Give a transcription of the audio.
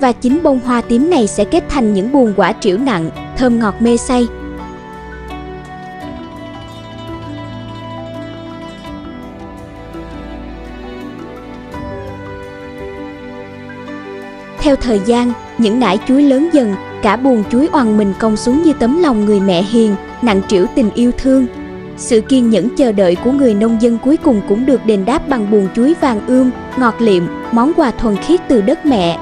và chính bông hoa tím này sẽ kết thành những buồng quả trĩu nặng, thơm ngọt mê say. Theo thời gian, những nải chuối lớn dần, cả buồng chuối oằn mình cong xuống như tấm lòng người mẹ hiền, nặng trĩu tình yêu thương. Sự kiên nhẫn chờ đợi của người nông dân cuối cùng cũng được đền đáp bằng buồng chuối vàng ươm, ngọt liệm, món quà thuần khiết từ đất mẹ.